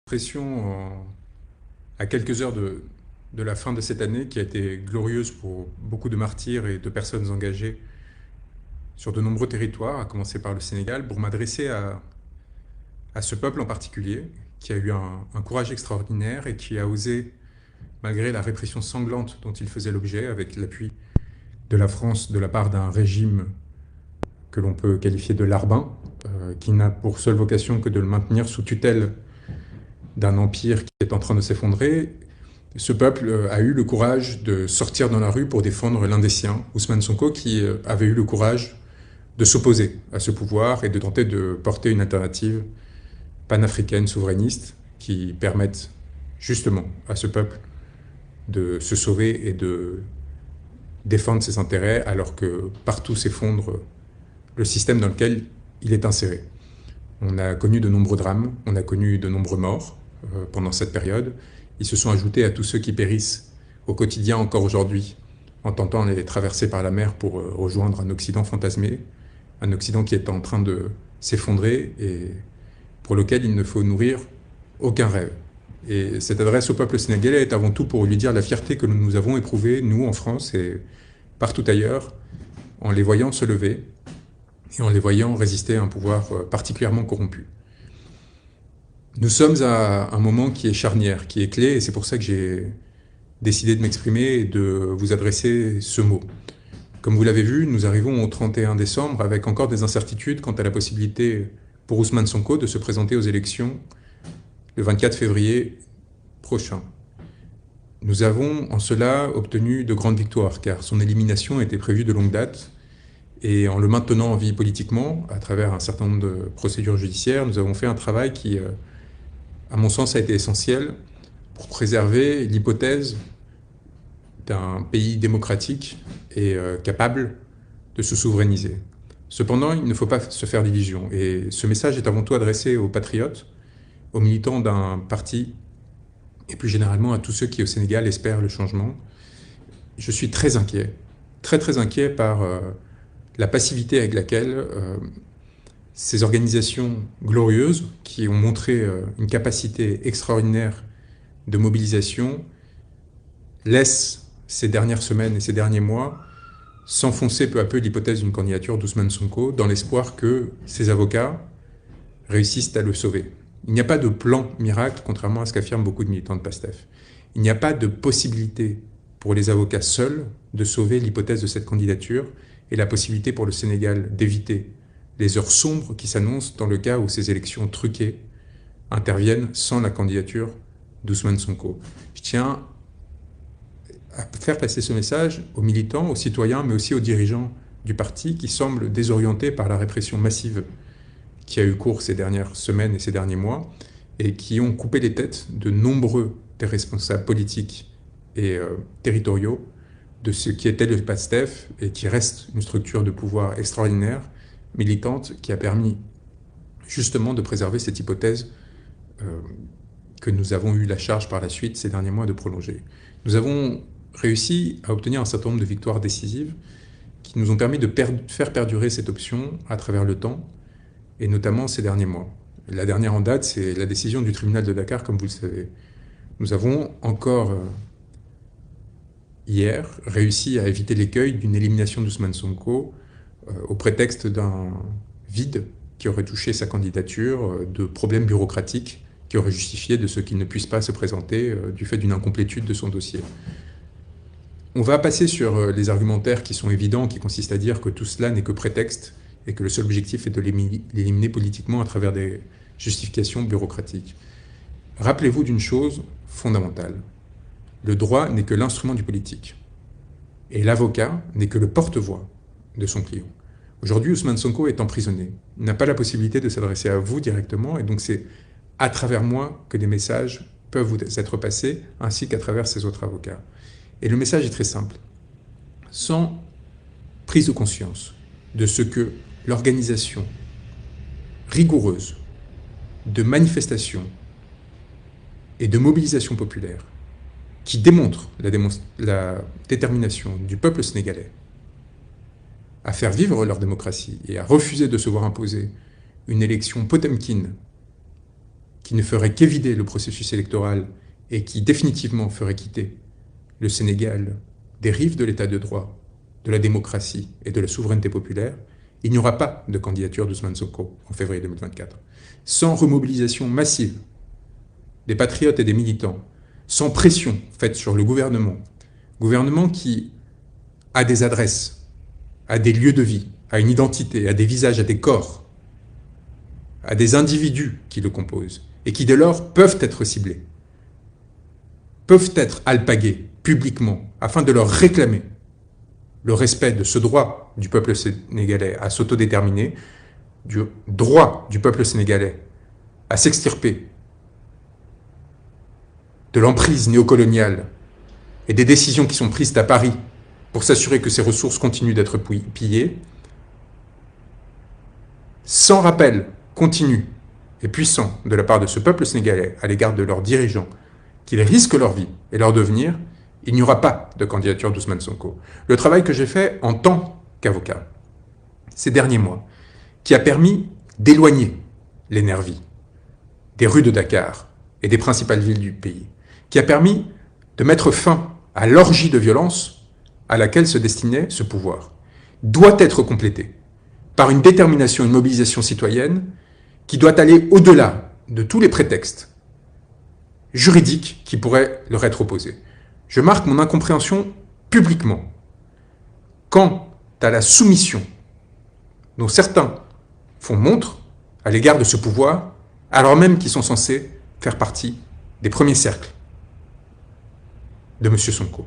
L'impression, à quelques heures de la fin de cette année, qui a été glorieuse pour beaucoup de martyrs et de personnes engagées sur de nombreux territoires, à commencer par le Sénégal, pour m'adresser à ce peuple en particulier, qui a eu un courage extraordinaire et qui a osé, malgré la répression sanglante dont il faisait l'objet, avec l'appui de la France de la part d'un régime que l'on peut qualifier de larbin, qui n'a pour seule vocation que de le maintenir sous tutelle d'un empire qui est en train de s'effondrer. Ce peuple a eu le courage de sortir dans la rue pour défendre l'un des siens, Ousmane Sonko, qui avait eu le courage de s'opposer à ce pouvoir et de tenter de porter une alternative panafricaine souverainiste qui permette justement à ce peuple de se sauver et de défendre ses intérêts alors que partout s'effondre le système dans lequel il est inséré. On a connu de nombreux drames, on a connu de nombreux morts pendant cette période. Ils se sont ajoutés à tous ceux qui périssent au quotidien encore aujourd'hui en tentant les traverser par la mer pour rejoindre un Occident fantasmé, un Occident qui est en train de s'effondrer et pour lequel il ne faut nourrir aucun rêve. Et cette adresse au peuple sénégalais est avant tout pour lui dire la fierté que nous avons éprouvée, nous en France et partout ailleurs, en les voyant se lever et en les voyant résister à un pouvoir particulièrement corrompu. Nous sommes à un moment qui est charnière, qui est clé, et c'est pour ça que j'ai décidé de m'exprimer et de vous adresser ce mot. Comme vous l'avez vu, nous arrivons au 31 décembre avec encore des incertitudes quant à la possibilité pour Ousmane Sonko de se présenter aux élections le 24 février prochain. Nous avons en cela obtenu de grandes victoires, car son élimination était prévue de longue date, et en le maintenant en vie politiquement, à travers un certain nombre de procédures judiciaires, nous avons fait un travail qui, à mon sens, a été essentiel pour préserver l'hypothèse d'un pays démocratique et capable de se souverainiser. Cependant, il ne faut pas se faire d'illusions, et ce message est avant tout adressé aux patriotes, aux militants d'un parti, et plus généralement à tous ceux qui, au Sénégal, espèrent le changement. Je suis très inquiet, très inquiet par la passivité avec laquelle ces organisations glorieuses, qui ont montré une capacité extraordinaire de mobilisation, laissent ces dernières semaines et ces derniers mois s'enfoncer peu à peu l'hypothèse d'une candidature d'Ousmane Sonko dans l'espoir que ses avocats réussissent à le sauver. Il n'y a pas de plan miracle, contrairement à ce qu'affirment beaucoup de militants de PASTEF. Il n'y a pas de possibilité pour les avocats seuls de sauver l'hypothèse de cette candidature et la possibilité pour le Sénégal d'éviter les heures sombres qui s'annoncent dans le cas où ces élections truquées interviennent sans la candidature d'Ousmane Sonko. Je tiens à faire passer ce message aux militants, aux citoyens, mais aussi aux dirigeants du parti qui semblent désorientés par la répression massive qui a eu cours ces dernières semaines et ces derniers mois, et qui ont coupé les têtes de nombreux des responsables politiques et territoriaux de ce qui était le PASTEF, et qui reste une structure de pouvoir extraordinaire, militante, qui a permis justement de préserver cette hypothèse que nous avons eu la charge par la suite ces derniers mois de prolonger. Nous avons réussi à obtenir un certain nombre de victoires décisives qui nous ont permis de faire perdurer cette option à travers le temps, et notamment ces derniers mois. La dernière en date, c'est la décision du tribunal de Dakar, comme vous le savez. Nous avons encore hier réussi à éviter l'écueil d'une élimination d'Ousmane Sonko au prétexte d'un vide qui aurait touché sa candidature, de problèmes bureaucratiques qui auraient justifié de ce qu'il ne puisse pas se présenter du fait d'une incomplétude de son dossier. On va passer sur les argumentaires qui sont évidents, qui consistent à dire que tout cela n'est que prétexte et que le seul objectif est de l'éliminer politiquement à travers des justifications bureaucratiques. Rappelez-vous d'une chose fondamentale. Le droit n'est que l'instrument du politique. Et l'avocat n'est que le porte-voix de son client. Aujourd'hui, Ousmane Sonko est emprisonné. Il n'a pas la possibilité de s'adresser à vous directement, et donc c'est à travers moi que des messages peuvent vous être passés, ainsi qu'à travers ses autres avocats. Et le message est très simple. Sans prise de conscience de ce que l'organisation rigoureuse de manifestations et de mobilisation populaire qui démontre la détermination du peuple sénégalais à faire vivre leur démocratie et à refuser de se voir imposer une élection Potemkin qui ne ferait qu'évider le processus électoral et qui définitivement ferait quitter le Sénégal des rives de l'état de droit, de la démocratie et de la souveraineté populaire, il n'y aura pas de candidature d'Ousmane Sonko en février 2024. Sans remobilisation massive des patriotes et des militants, sans pression faite sur le gouvernement qui a des adresses, a des lieux de vie, a une identité, a des visages, a des corps, a des individus qui le composent, et qui dès lors peuvent être ciblés, peuvent être alpagués publiquement afin de leur réclamer le respect de ce droit du peuple sénégalais à s'autodéterminer, du droit du peuple sénégalais à s'extirper de l'emprise néocoloniale et des décisions qui sont prises à Paris pour s'assurer que ces ressources continuent d'être pillées, sans rappel continu et puissant de la part de ce peuple sénégalais à l'égard de leurs dirigeants, qu'ils risquent leur vie et leur devenir, il n'y aura pas de candidature d'Ousmane Sonko. Le travail que j'ai fait en tant qu'avocat ces derniers mois, qui a permis d'éloigner les nervis des rues de Dakar et des principales villes du pays, qui a permis de mettre fin à l'orgie de violence à laquelle se destinait ce pouvoir, doit être complété par une détermination, une mobilisation citoyenne qui doit aller au-delà de tous les prétextes juridiques qui pourraient leur être opposés. Je marque mon incompréhension publiquement quant à la soumission dont certains font montre à l'égard de ce pouvoir, alors même qu'ils sont censés faire partie des premiers cercles de M. Sonko.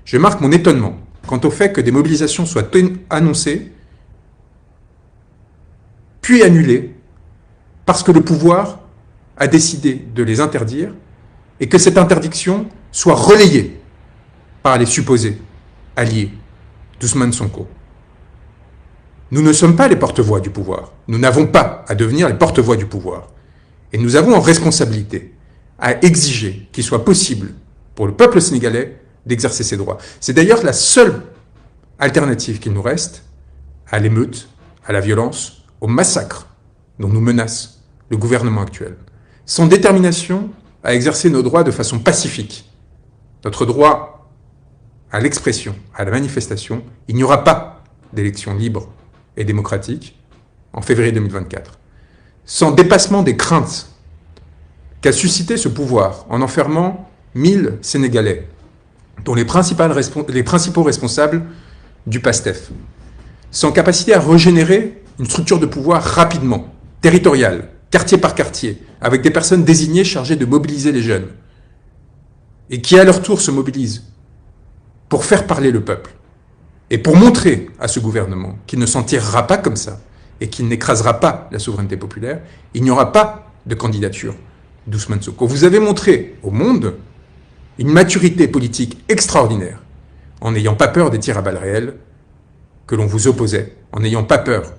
Je marque mon étonnement quant au fait que des mobilisations soient annoncées, puis annulées, parce que le pouvoir a décidé de les interdire, et que cette interdiction soit relayée par les supposés alliés d'Ousmane Sonko. Nous ne sommes pas les porte-voix du pouvoir. Nous n'avons pas à devenir les porte-voix du pouvoir. Et nous avons en responsabilité à exiger qu'il soit possible pour le peuple sénégalais d'exercer ses droits. C'est d'ailleurs la seule alternative qu'il nous reste à l'émeute, à la violence, au massacre dont nous menace le gouvernement actuel. Sans détermination à exercer nos droits de façon pacifique, notre droit à l'expression, à la manifestation, il n'y aura pas d'élection libre et démocratique en février 2024. Sans dépassement des craintes qu'a suscité ce pouvoir en enfermant 1000 Sénégalais, dont les principaux responsables du PASTEF, sans capacité à régénérer une structure de pouvoir rapidement, territoriale, quartier par quartier, avec des personnes désignées chargées de mobiliser les jeunes, et qui à leur tour se mobilisent pour faire parler le peuple, et pour montrer à ce gouvernement qu'il ne s'en tirera pas comme ça, et qu'il n'écrasera pas la souveraineté populaire, il n'y aura pas de candidature d'Ousmane Sonko. Vous avez montré au monde une maturité politique extraordinaire, en n'ayant pas peur des tirs à balles réelles que l'on vous opposait, en n'ayant pas peur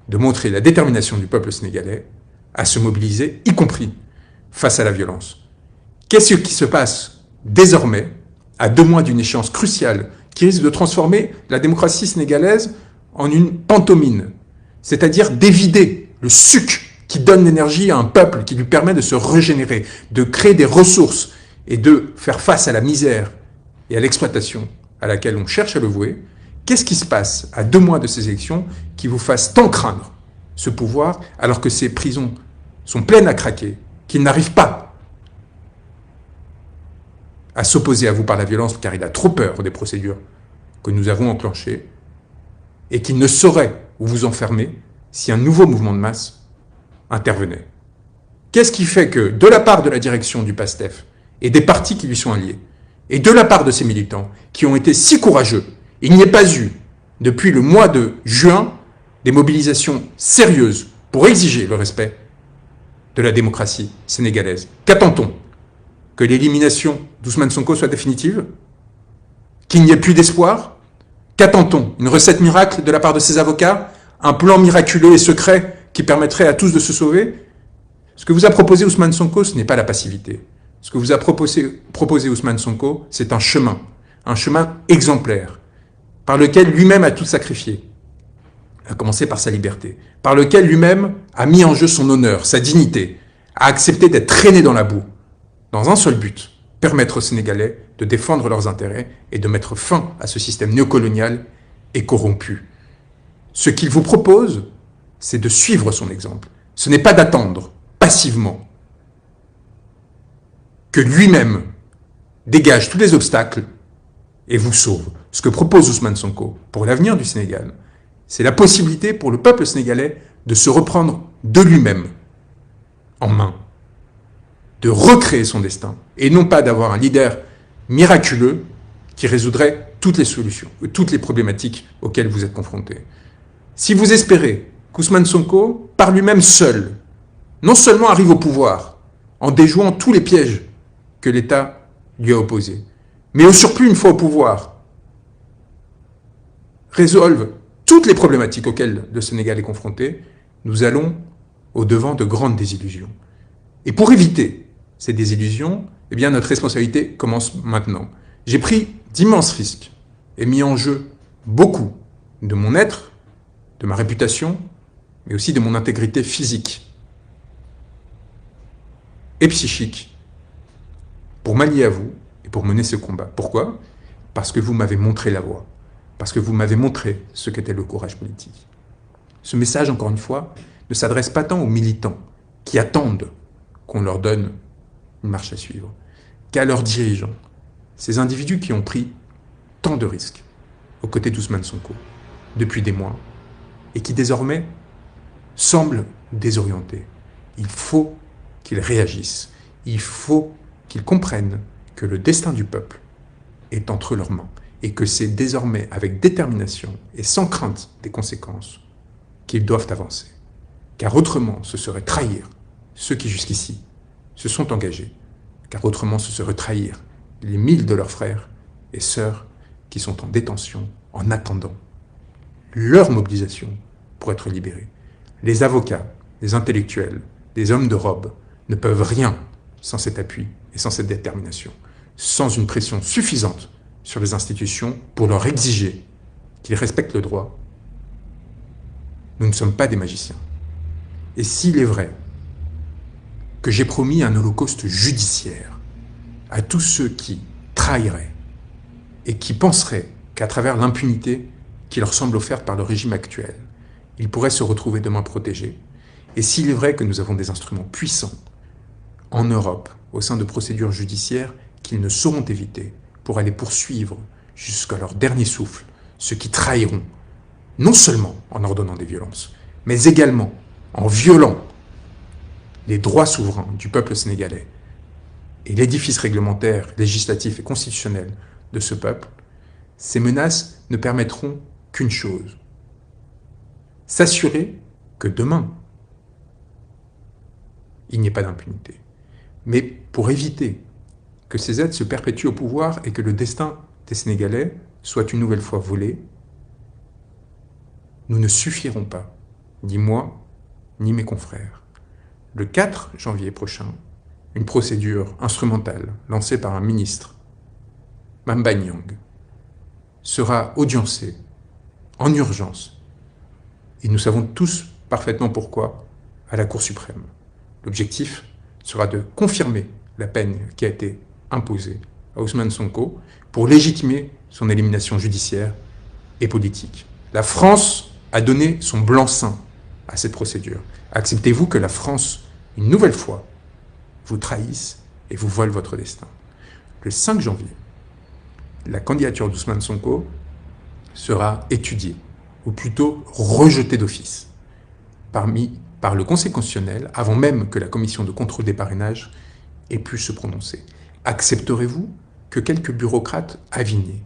de montrer la détermination du peuple sénégalais à se mobiliser, y compris face à la violence. Qu'est-ce qui se passe désormais, à 2 mois d'une échéance cruciale, qui risque de transformer la démocratie sénégalaise en une pantomime, c'est-à-dire d'évider le suc qui donne l'énergie à un peuple, qui lui permet de se régénérer, de créer des ressources et de faire face à la misère et à l'exploitation à laquelle on cherche à le vouer. Qu'est-ce qui se passe à 2 mois de ces élections qui vous fasse tant craindre ce pouvoir alors que ces prisons sont pleines à craquer, qu'il n'arrive pas à s'opposer à vous par la violence car il a trop peur des procédures que nous avons enclenchées et qu'il ne saurait où vous enfermer si un nouveau mouvement de masse intervenait. Qu'est-ce qui fait que, de la part de la direction du PASTEF et des partis qui lui sont alliés, et de la part de ces militants qui ont été si courageux, il n'y ait pas eu, depuis le mois de juin, des mobilisations sérieuses pour exiger le respect de la démocratie sénégalaise? Qu'attend-on? Que l'élimination d'Ousmane Sonko soit définitive? Qu'il n'y ait plus d'espoir? Qu'attend-on? Une recette miracle de la part de ses avocats? Un plan miraculeux et secret qui permettrait à tous de se sauver? Ce que vous a proposé Ousmane Sonko, ce n'est pas la passivité. Ce que vous a proposé Ousmane Sonko, c'est un chemin exemplaire, par lequel lui-même a tout sacrifié, à commencer par sa liberté, par lequel lui-même a mis en jeu son honneur, sa dignité, a accepté d'être traîné dans la boue, dans un seul but, permettre aux Sénégalais de défendre leurs intérêts et de mettre fin à ce système néocolonial et corrompu. Ce qu'il vous propose, c'est de suivre son exemple. Ce n'est pas d'attendre passivement que lui-même dégage tous les obstacles et vous sauve. Ce que propose Ousmane Sonko pour l'avenir du Sénégal, c'est la possibilité pour le peuple sénégalais de se reprendre de lui-même en main, de recréer son destin, et non pas d'avoir un leader miraculeux qui résoudrait toutes les solutions, toutes les problématiques auxquelles vous êtes confrontés. Si vous espérez qu'Ousmane Sonko, par lui-même seul, non seulement arrive au pouvoir en déjouant tous les pièges que l'État lui a opposés, mais au surplus, une fois au pouvoir, résolve toutes les problématiques auxquelles le Sénégal est confronté, nous allons au-devant de grandes désillusions. Et pour éviter ces désillusions, eh bien, notre responsabilité commence maintenant. J'ai pris d'immenses risques et mis en jeu beaucoup de mon être, de ma réputation, mais aussi de mon intégrité physique et psychique pour m'allier à vous et pour mener ce combat. Pourquoi? Parce que vous m'avez montré la voie, parce que vous m'avez montré ce qu'était le courage politique. Ce message, encore une fois, ne s'adresse pas tant aux militants qui attendent qu'on leur donne une marche à suivre, qu'à leurs dirigeants, ces individus qui ont pris tant de risques aux côtés d'Ousmane Sonko depuis des mois et qui désormais semblent désorientés. Il faut qu'ils réagissent, il faut qu'ils comprennent que le destin du peuple est entre leurs mains et que c'est désormais avec détermination et sans crainte des conséquences qu'ils doivent avancer. Car autrement, ce serait trahir ceux qui jusqu'ici se sont engagés, car autrement ce serait trahir les 1000 de leurs frères et sœurs qui sont en détention en attendant leur mobilisation pour être libérés. Les avocats, les intellectuels, les hommes de robe ne peuvent rien sans cet appui et sans cette détermination, sans une pression suffisante sur les institutions pour leur exiger qu'ils respectent le droit. Nous ne sommes pas des magiciens. Et s'il est vrai que j'ai promis un holocauste judiciaire à tous ceux qui trahiraient et qui penseraient qu'à travers l'impunité qui leur semble offerte par le régime actuel, ils pourraient se retrouver demain protégés, et s'il est vrai que nous avons des instruments puissants en Europe, au sein de procédures judiciaires qu'ils ne sauront éviter pour aller poursuivre jusqu'à leur dernier souffle ceux qui trahiront, non seulement en ordonnant des violences, mais également en violant les droits souverains du peuple sénégalais et l'édifice réglementaire, législatif et constitutionnel de ce peuple, ces menaces ne permettront qu'une chose: s'assurer que demain, il n'y ait pas d'impunité. Mais pour éviter que ces aides se perpétuent au pouvoir et que le destin des Sénégalais soit une nouvelle fois volé, nous ne suffirons pas, ni moi, ni mes confrères. Le 4 janvier prochain, une procédure instrumentale lancée par un ministre, Mamba Nyang, sera audiencée en urgence, et nous savons tous parfaitement pourquoi, à la Cour suprême. L'objectif sera de confirmer la peine qui a été imposée à Ousmane Sonko pour légitimer son élimination judiciaire et politique. La France a donné son blanc-seing à cette procédure. Acceptez-vous que la France, une nouvelle fois, vous trahisse et vous vole votre destin? Le 5 janvier, la candidature d'Ousmane Sonko sera étudiée, ou plutôt rejetée d'office, par le Conseil constitutionnel, avant même que la commission de contrôle des parrainages ait pu se prononcer. Accepterez-vous que quelques bureaucrates avinés,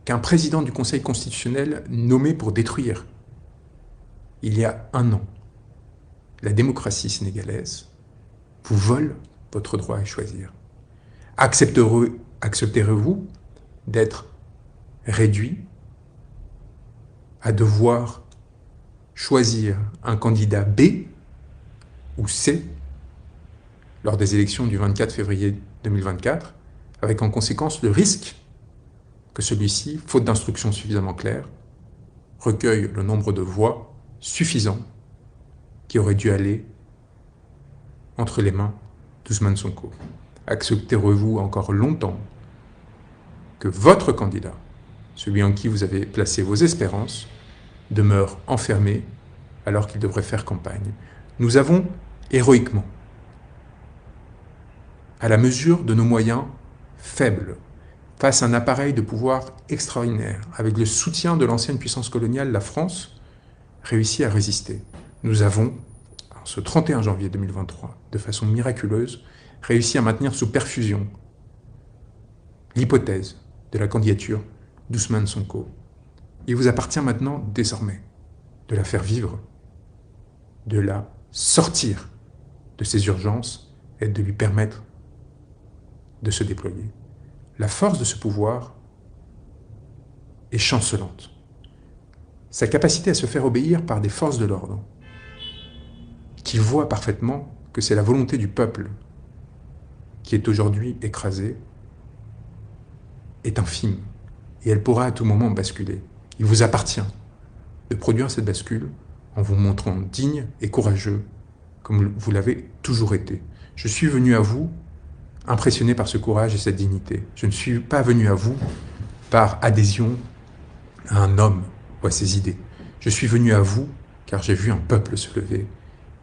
qu'un président du Conseil constitutionnel nommé pour détruire, il y a un an, la démocratie sénégalaise, vous vole votre droit à choisir? Accepterez-vous d'être réduit à devoir choisir un candidat B ou C lors des élections du 24 février 2024, avec en conséquence le risque que celui-ci, faute d'instructions suffisamment claires, recueille le nombre de voix suffisant qui aurait dû aller entre les mains d'Ousmane Sonko. Accepterez-vous encore longtemps que votre candidat, celui en qui vous avez placé vos espérances, demeure enfermé alors qu'il devrait faire campagne? Nous avons héroïquement, à la mesure de nos moyens faibles, face à un appareil de pouvoir extraordinaire, avec le soutien de l'ancienne puissance coloniale, la France, réussi à résister. Nous avons, ce 31 janvier 2023, de façon miraculeuse, réussi à maintenir sous perfusion l'hypothèse de la candidature d'Ousmane Sonko. Il vous appartient maintenant, désormais, de la faire vivre, de la sortir de ses urgences et de lui permettre de se déployer. La force de ce pouvoir est chancelante. Sa capacité à se faire obéir par des forces de l'ordre, qui voient parfaitement que c'est la volonté du peuple qui est aujourd'hui écrasée, est infime. Et elle pourra à tout moment basculer. Il vous appartient de produire cette bascule en vous montrant digne et courageux, comme vous l'avez toujours été. Je suis venu à vous impressionné par ce courage et cette dignité. Je ne suis pas venu à vous par adhésion à un homme ou à ses idées. Je suis venu à vous car j'ai vu un peuple se lever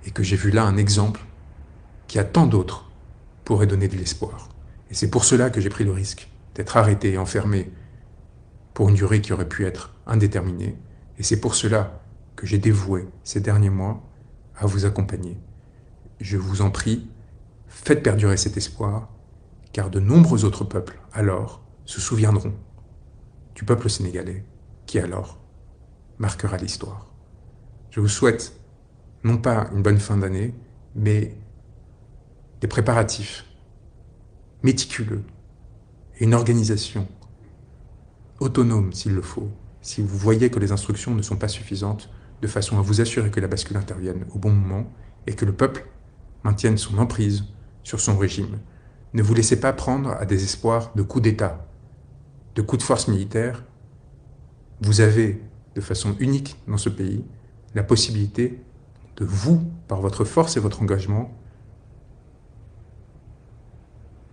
et que j'ai vu là un exemple qui à tant d'autres pourrait donner de l'espoir. Et c'est pour cela que j'ai pris le risque d'être arrêté et enfermé pour une durée qui aurait pu être indéterminée. Et c'est pour cela que j'ai dévoué ces derniers mois à vous accompagner. Je vous en prie, faites perdurer cet espoir, car de nombreux autres peuples, alors, se souviendront du peuple sénégalais, qui alors marquera l'histoire. Je vous souhaite, non pas une bonne fin d'année, mais des préparatifs méticuleux et une organisation autonome s'il le faut, si vous voyez que les instructions ne sont pas suffisantes, de façon à vous assurer que la bascule intervienne au bon moment et que le peuple maintienne son emprise sur son régime. Ne vous laissez pas prendre à des espoirs de coups d'État, de coups de force militaire. Vous avez, de façon unique dans ce pays, la possibilité de vous, par votre force et votre engagement,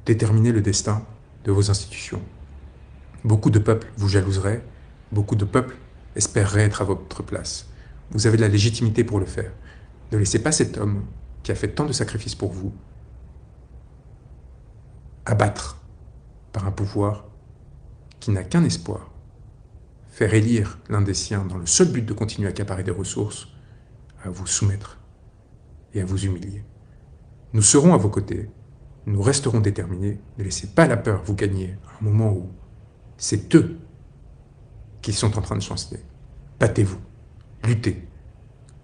déterminer le destin de vos institutions. Beaucoup de peuples vous jalouseraient, beaucoup de peuples espéreraient être à votre place. Vous avez la légitimité pour le faire. Ne laissez pas cet homme qui a fait tant de sacrifices pour vous abattre par un pouvoir qui n'a qu'un espoir, faire élire l'un des siens dans le seul but de continuer à accaparer des ressources, à vous soumettre et à vous humilier. Nous serons à vos côtés, nous resterons déterminés, ne laissez pas la peur vous gagner à un moment où c'est eux qui sont en train de chanceler. Battez-vous, luttez,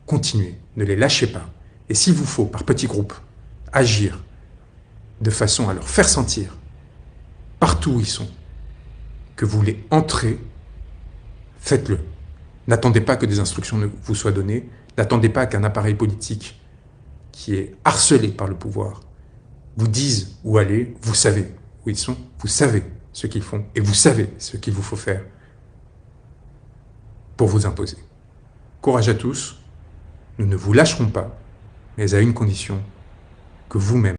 continuez, ne les lâchez pas. Et s'il vous faut, par petits groupes, agir de façon à leur faire sentir, partout où ils sont, que vous voulez entrer, faites-le. N'attendez pas que des instructions ne vous soient données, n'attendez pas qu'un appareil politique qui est harcelé par le pouvoir vous dise où aller, vous savez où ils sont, vous savez ce qu'ils font et vous savez ce qu'il vous faut faire pour vous imposer. Courage à tous, nous ne vous lâcherons pas, mais à une condition, que vous-même